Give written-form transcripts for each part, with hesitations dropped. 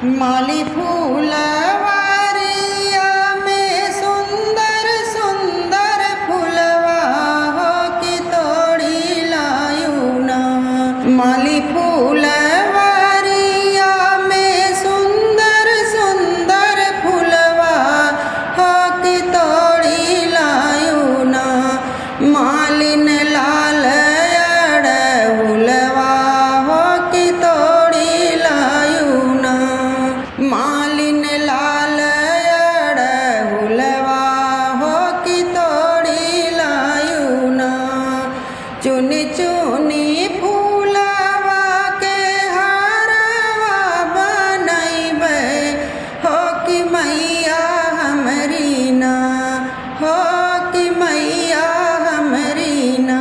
माली फूलवारिया में सुंदर सुंदर फूलवा हो कि तोड़ी लायू ना। माली फूलवारिया में सुंदर सुंदर फूलवा हो कि तोड़ी लायू ना। मालिन लाल अड़हुलवा हो कि तोड़ी लायू ना। मालिन लाल अड़हुलवा हो कि तोड़ी लायू ना। चुनी चुनी फूलवा के हारवा बनैबै हो कि मैया हमरी ना। हो कि मैया हमरी ना।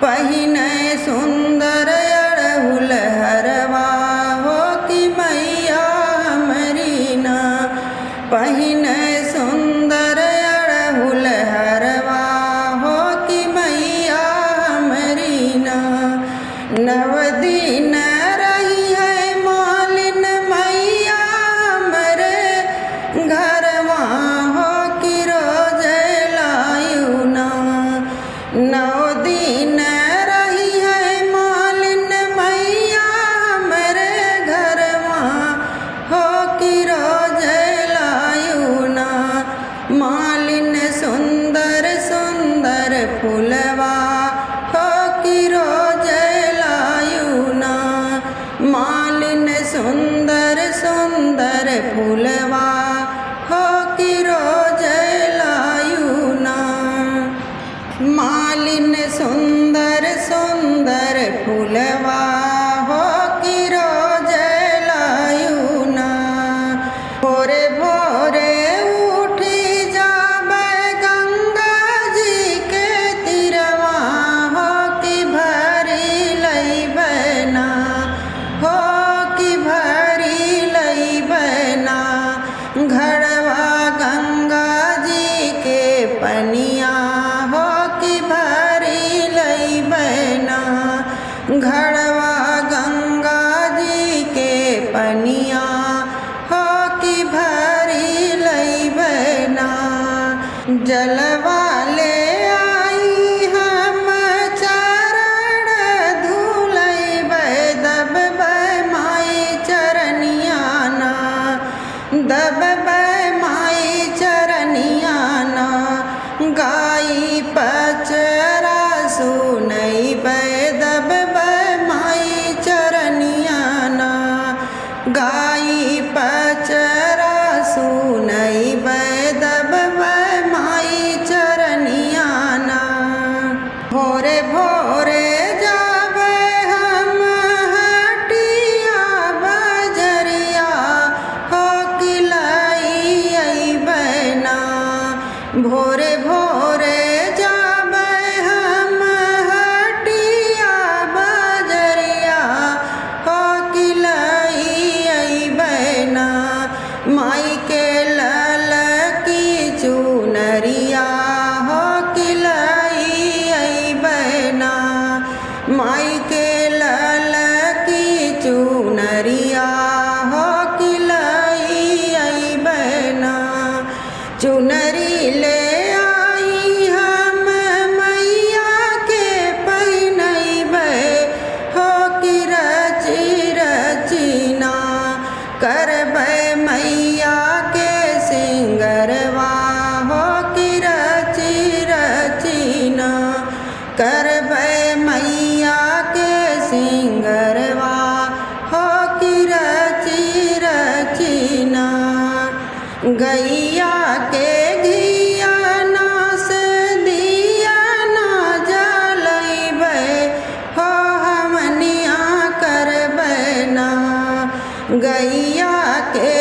पहिने सुंदर अड़हुल हरवा हो कि मैया हमरी ना। पहिने सुंदर अड़हुल हरवा हो कि मैया हमरी ना। नव दिन रही है मालिन मैया हमरे घरवा हो कि रोज लायू ना। नौ दिन रही है मालिन मैया हमरे घरवा हो कि रोज लायू ना। मालिन सुंदर सुंदर फूलवा हो कि रोज लायू ना। मालिन सुंदर सुंदर फूलवा हो कि रोज लायू ना। मालिन सुंदर सुंदर फूलवा हो कि रोज लायू ना। भोरे भोरे उठी जाबै गंगा जी के तीरवा हो कि भरी लैबै ना। हो कि भरी लैबै ना। घड़वा गंगा जी के पनिया हो कि भरी लैबै ना। घड़वा गंगा जी के पनिया हो कि भरी लैबै ना। जलवा ले आई हम चरण धुलैबै दबबै माई चरनिया ना। दबबै माई चरनिया ना। गाई पचरा सुनैबै दबबै माई चरनिया ना। गाई पचरा सुनैबै दबबै माई चरनिया ना। भोरे भोरे जाबै हम हटिया बजरिया हो कि लाई अइबै ना। भोरे भोरे जाबै हम हटिया बजरिया हो कि लाई अइबै ना। माई के लाल की चुनरिया हो कि लाई अइबै ना। माई के लाल की चुनरिया हो कि लाई अइबै ना। चुनरी ले आई हम मैया के पहिनैबै हो कि रची रची ना। करबै मैया के सिंगरवा हो कि रची रची ना। करबै मैया के सिंगरवा हो कि रची रची ना। गैया के घिया ना से दिया ना जलैबै हो हमनिया करबै ना। गैया के